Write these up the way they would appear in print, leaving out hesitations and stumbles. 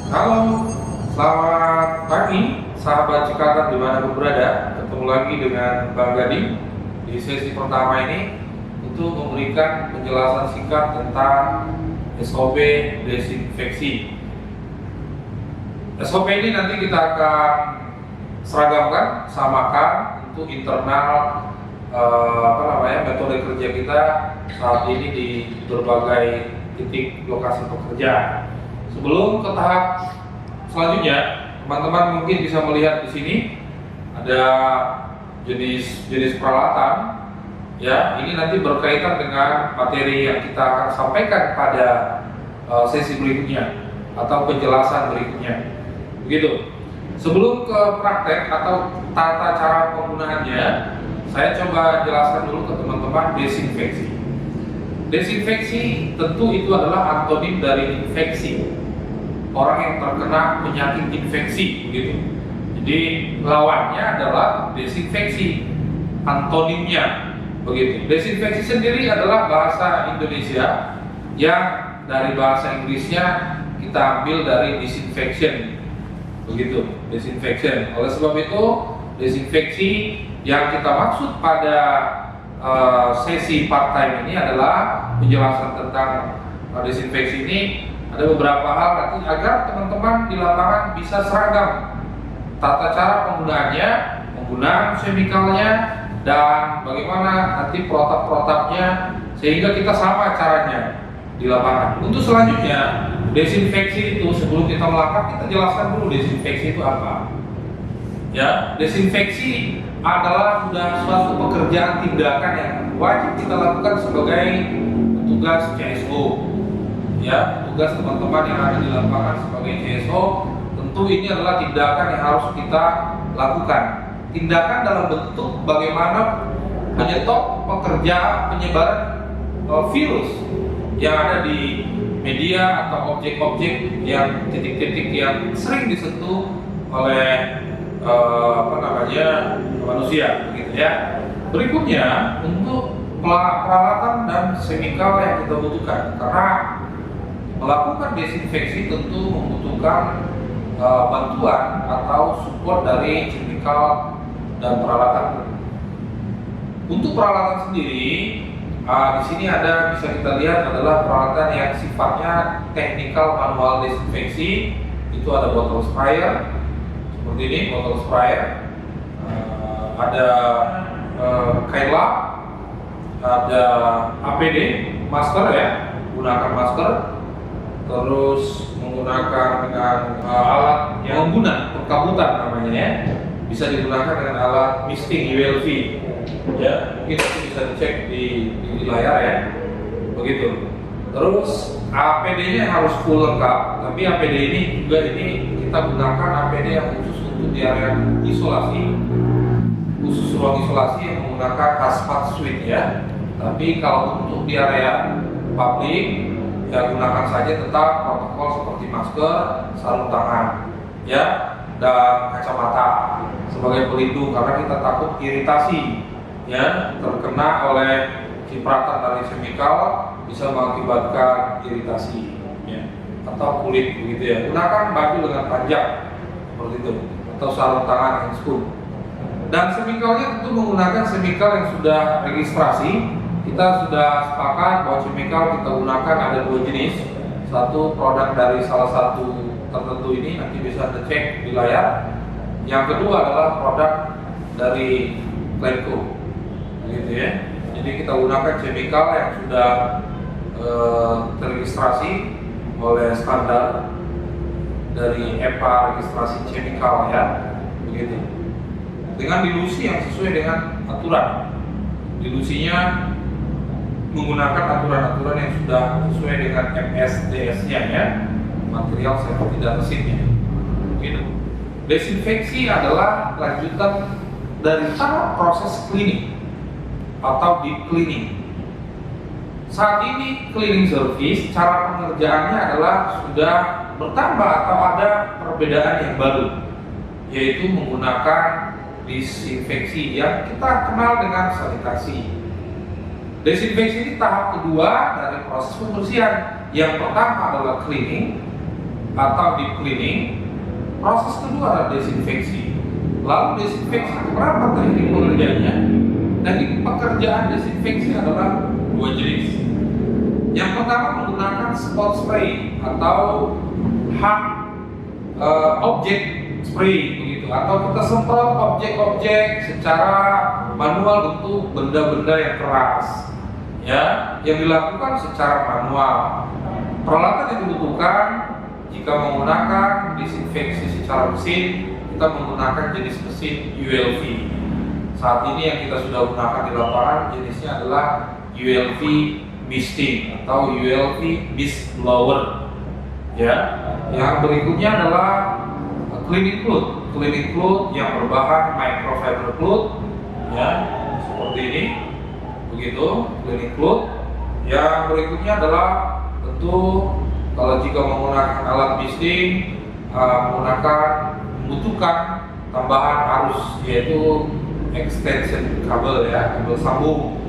Halo, selamat pagi sahabat Cikatan dimanapun berada. Ketemu lagi dengan Bang Gading di sesi pertama ini untuk memberikan penjelasan singkat tentang SOP desinfeksi. SOP ini nanti kita akan seragamkan, samakan untuk internal metode kerja kita saat ini di berbagai titik lokasi pekerjaan. Sebelum ke tahap selanjutnya, teman-teman mungkin bisa melihat di sini ada jenis peralatan. Ya, ini nanti berkaitan dengan materi yang kita akan sampaikan pada sesi berikutnya atau penjelasan berikutnya. Begitu. Sebelum ke praktek atau tata cara penggunaannya, saya coba jelaskan dulu ke teman-teman desinfeksi. Desinfeksi tentu itu adalah antonim dari infeksi. Orang yang terkena penyakit infeksi, begitu. Jadi lawannya adalah desinfeksi, antonimnya, begitu. Desinfeksi sendiri adalah bahasa Indonesia yang dari bahasa Inggrisnya kita ambil dari disinfection, begitu. Disinfection. Oleh sebab itu, desinfeksi yang kita maksud pada sesi part time ini adalah penjelasan tentang desinfeksi ini. Ada beberapa hal nanti agar teman-teman di lapangan bisa seragam tata cara penggunaannya, penggunaan chemicalnya, dan bagaimana nanti protap-protapnya sehingga kita sama caranya di lapangan. Untuk selanjutnya, desinfeksi itu sebelum kita melangkah kita jelaskan dulu desinfeksi itu apa. Ya, desinfeksi adalah sudah suatu pekerjaan tindakan yang wajib kita lakukan sebagai petugas CSO. Ya, tugas teman-teman yang ada di lapangan sebagai CSO, tentu ini adalah tindakan yang harus kita lakukan. Tindakan dalam bentuk bagaimana menyetop penyebaran virus yang ada di media atau objek-objek yang titik-titik yang sering disentuh oleh manusia, gitu ya. Berikutnya untuk peralatan dan chemical yang kita butuhkan, karena melakukan desinfeksi tentu membutuhkan bantuan atau support dari chemical dan peralatan. Untuk peralatan sendiri, di sini ada bisa kita lihat adalah peralatan yang sifatnya teknikal manual desinfeksi. Itu ada botol sprayer seperti ini, botol sprayer, ada kain lap, ada APD, masker ya, gunakan masker. Terus menggunakan dengan alat yang guna perkabutan namanya ya, bisa digunakan dengan alat misting ULV ya, mungkin nanti bisa dicek di layar ya, begitu. Terus APD-nya harus full lengkap, tapi APD ini juga kita gunakan APD yang khusus untuk di area isolasi, khusus ruang isolasi yang menggunakan hazmat suit ya. Tapi kalau untuk di area publik ya gunakan saja tetap protokol seperti masker, sarung tangan, ya, dan kacamata sebagai pelindung karena kita takut iritasi, ya, terkena oleh cipratan dari chemical bisa mengakibatkan iritasi, ya, atau kulit begitu ya. Gunakan baju dengan panjang seperti itu atau sarung tangan handscoon. Dan chemicalnya tentu menggunakan chemical yang sudah registrasi. Kita sudah sepakat bahwa chemical kita gunakan ada dua jenis. Satu produk dari salah satu tertentu ini nanti bisa dicek di layar. Yang kedua adalah produk dari Glencoe, gitu ya. Jadi kita gunakan chemical yang sudah terregistrasi oleh standar dari EPA registrasi chemical ya, begitu. Dengan dilusi yang sesuai dengan aturan. Dilusinya menggunakan aturan-aturan yang sudah sesuai dengan MSDS-nya ya, material safety data sheet-nya. Gitu. Desinfeksi adalah lanjutan dari tahap proses cleaning atau deep cleaning. Saat ini cleaning service cara pengerjaannya adalah sudah bertambah atau ada perbedaan yang baru, yaitu menggunakan disinfeksi yang kita kenal dengan sanitasi. Desinfeksi ini tahap kedua dari proses pembersihan. Yang pertama adalah cleaning, atau deep cleaning. Proses kedua adalah desinfeksi. Lalu desinfeksi berapa teknik pengerjaannya? Teknik pekerjaan desinfeksi adalah dua jenis. Yang pertama menggunakan spot spray atau hard object spray begitu, atau kita semprot objek-objek secara manual untuk benda-benda yang keras, ya, yang dilakukan secara manual. Peralatan yang dibutuhkan jika menggunakan disinfeksi secara mesin, kita menggunakan jenis mesin ULV. Saat ini yang kita sudah gunakan di lapangan jenisnya adalah ULV misting atau ULV mist blower. Ya, yang berikutnya adalah cleaning cloth. Cleaning cloth yang berbahan microfiber cloth, ya, seperti ini. Begitu, cleaning cloth. Yang berikutnya adalah tentu kalau jika menggunakan alat misting, membutuhkan tambahan arus, yaitu extension kabel, ya, kabel sambung.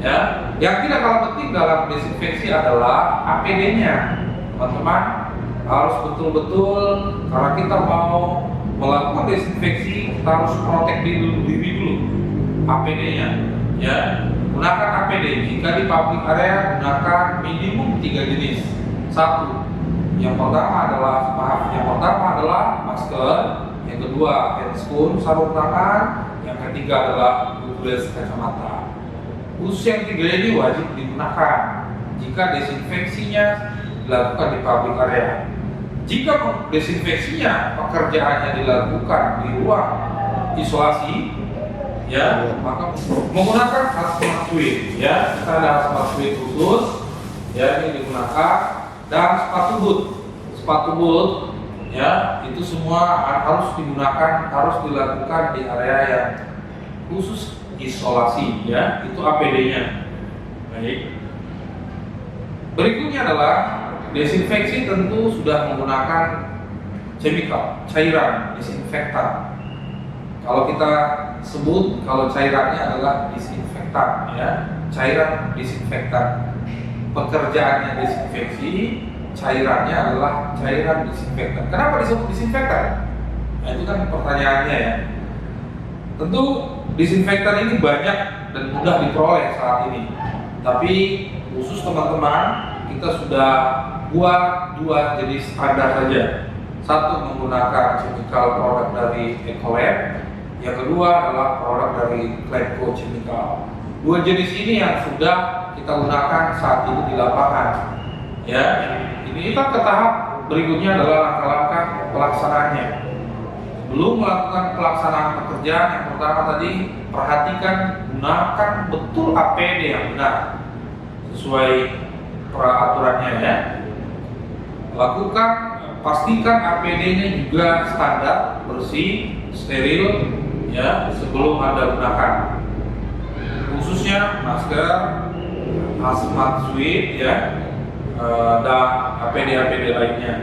Ya, yang tidak kalah penting dalam desinfeksi adalah APD-nya, teman-teman. Harus betul-betul, karena kita mau melakukan desinfeksi, kita harus protek diri dulu APD-nya. Ya, gunakan APD. Jika di public area, gunakan minimum 3 jenis. Yang pertama adalah masker, yang kedua handscoon sarung tangan, yang ketiga adalah google kacamata. Khusus yang 3 ini wajib digunakan jika desinfeksinya dilakukan di public area. Jika desinfeksinya pekerjaannya dilakukan di ruang isolasi, ya, maka menggunakan hazmat suit, ya, kita ada hazmat suit khusus, ya, ini digunakan, dan sepatu boot, ya, itu semua harus digunakan, harus dilakukan di area yang khusus isolasi, ya, itu APD-nya. Baik. Berikutnya adalah desinfeksi, tentu sudah menggunakan chemical, cairan disinfektan. Kalau kita sebut, kalau cairannya adalah disinfektan, ya, cairan disinfektan. Pekerjaannya desinfeksi, cairannya adalah cairan disinfektan. Kenapa disebut disinfektan? Nah, itu kan pertanyaannya, ya. Tentu disinfektan ini banyak dan mudah diperoleh saat ini. Tapi khusus teman-teman, kita sudah buat 2 jenis standar saja. Satu menggunakan chemical produk dari Ecolab, yang kedua adalah produk dari Cleanco Chemical. 2 jenis ini yang sudah kita gunakan saat ini di lapangan. Ya, ini kita ke tahap berikutnya adalah langkah-langkah pelaksanaannya. Sebelum melakukan pelaksanaan pekerjaan, yang pertama tadi perhatikan, gunakan betul APD yang benar sesuai peraturannya, ya. Pastikan APD-nya juga standar, bersih, steril, ya, sebelum Anda gunakan. Khususnya masker, hazmat suit, ya, dan APD-APD lainnya.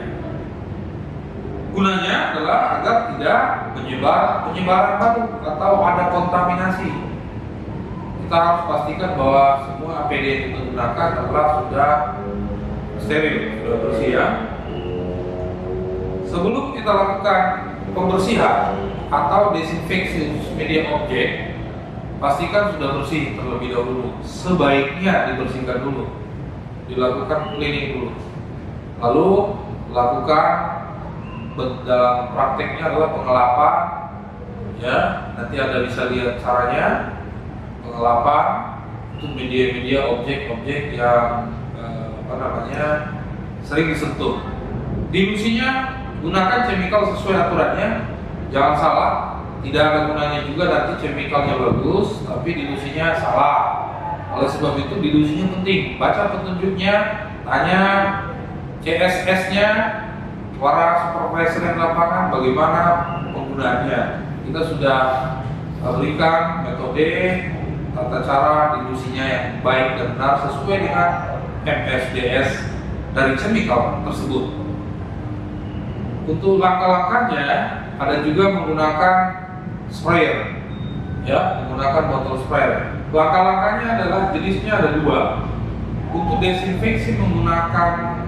Gunanya adalah agar tidak penyebaran baru atau ada kontaminasi. Kita harus pastikan bahwa semua APD yang kita gunakan adalah sudah steril, sudah bersih, ya. Sebelum kita lakukan pembersihan atau desinfeksi media objek, pastikan sudah bersih terlebih dahulu. Sebaiknya dibersihkan dulu, dilakukan cleaning dulu. Lalu lakukan, dalam prakteknya adalah pengelapan, ya. Nanti Anda bisa lihat caranya. Pengelapan untuk media-media objek-objek yang sering disentuh. Dilusinya gunakan chemical sesuai aturannya. Jangan salah, tidak ada gunanya juga nanti chemicalnya bagus tapi dilusinya salah. Oleh sebab itu dilusinya penting. Baca petunjuknya, tanya CSS-nya, para supervisor yang lapangan bagaimana penggunaannya. Kita sudah berikan metode, tata cara dilusinya yang baik dan benar sesuai dengan MSDS dari chemical tersebut. Untuk langkah-langkahnya ada juga menggunakan sprayer, ya, menggunakan botol sprayer. Langkah-langkahnya adalah jenisnya ada 2. Untuk desinfeksi menggunakan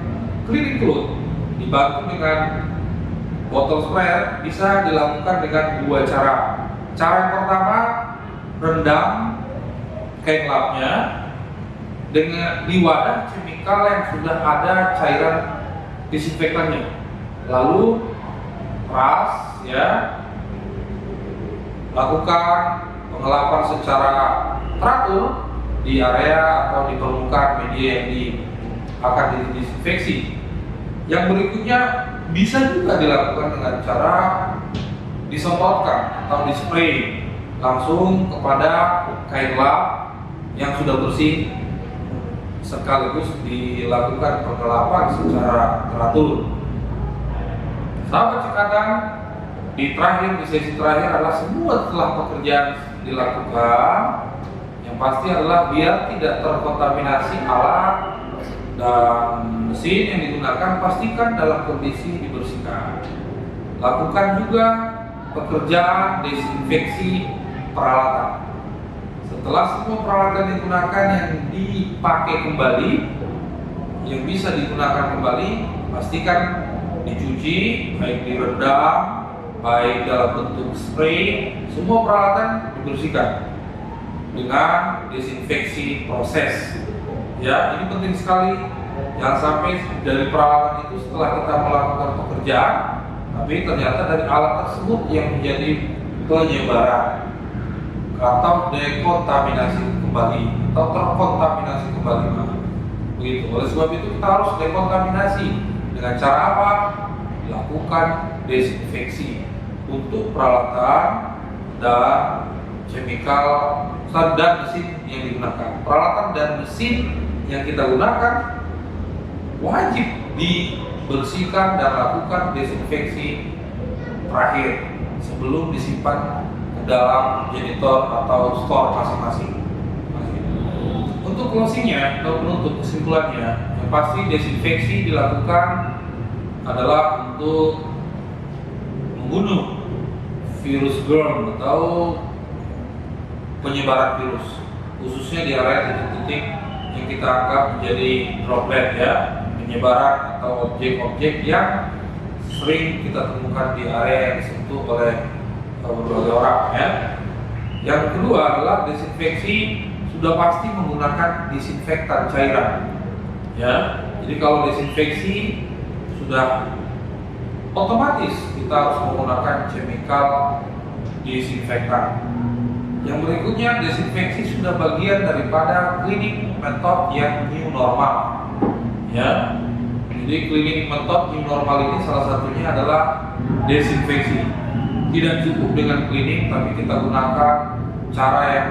cleaning cloth, dibantu dengan botol sprayer bisa dilakukan dengan dua cara. Cara yang pertama, rendam kain lapnya dengan di wadah chemical yang sudah ada cairan disinfektannya, lalu peras ya, lakukan pengelapan secara teratur di area atau di permukaan media yang akan didisinfeksi. Yang berikutnya bisa juga dilakukan dengan cara disemprotkan atau dispray langsung kepada kain lap yang sudah bersih, sekaligus dilakukan pengelapan secara teratur. Sahabat Cekatan, di sesi terakhir adalah semua setelah pekerjaan dilakukan, yang pasti adalah biar tidak terkontaminasi alat dan mesin yang digunakan, pastikan dalam kondisi dibersihkan. Lakukan juga pekerjaan desinfeksi peralatan. Setelah semua peralatan digunakan yang dipakai kembali, yang bisa digunakan kembali, pastikan dicuci, baik direndam, baik dalam bentuk spray, semua peralatan dibersihkan dengan desinfeksi proses. Ya, ini penting sekali. Jangan sampai dari peralatan itu setelah kita melakukan pekerjaan, tapi ternyata dari alat tersebut yang menjadi penyebaran atau dekontaminasi kembali atau terkontaminasi kembali. Begitu. Oleh sebab itu kita harus dekontaminasi dengan cara apa? Lakukan desinfeksi untuk peralatan dan chemical dan mesin yang digunakan. Peralatan dan mesin yang kita gunakan wajib dibersihkan dan lakukan desinfeksi terakhir sebelum disimpan ke dalam janitor atau store masing-masing. Untuk closingnya atau penutup kesimpulannya, yang pasti desinfeksi dilakukan adalah untuk membunuh virus germ atau penyebaran virus, khususnya di area titik-titik yang kita anggap menjadi droplet ya, penyebaran atau objek-objek yang sering kita temukan di area yang disentuh oleh berbagai orang ya. Yang kedua adalah desinfeksi sudah pasti menggunakan disinfektan cairan ya. Jadi kalau desinfeksi sudah otomatis kita harus menggunakan chemical disinfektan. Yang berikutnya, desinfeksi sudah bagian daripada cleaning method yang new normal ya. Jadi cleaning method new normal ini salah satunya adalah desinfeksi. Tidak cukup dengan cleaning, tapi kita gunakan cara yang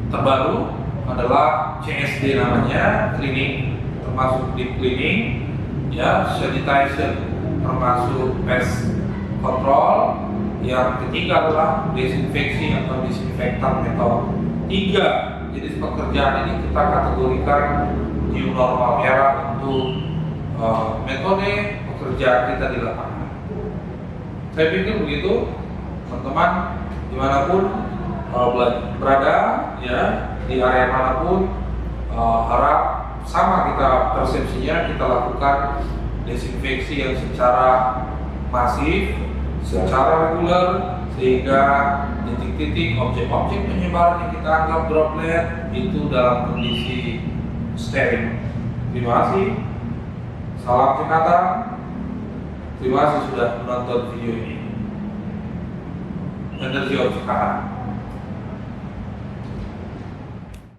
terbaru adalah CSD namanya, cleaning, termasuk deep cleaning ya, sanitation, termasuk pest control. Yang ketiga adalah desinfeksi atau disinfektan method. 3 jenis pekerjaan ini kita kategorikan new normal era untuk metode pekerjaan kita di lapangan. Saya pikir begitu, teman-teman dimanapun berada ya, di area manapun, harap sama kita persepsinya, kita lakukan desinfeksi yang secara masif, secara reguler, sehingga titik-titik objek-objek penyebaran yang kita anggap droplet itu dalam kondisi steril. Terima kasih. Salam Cekatan. Terima kasih sudah menonton video ini. Energi Cekatan.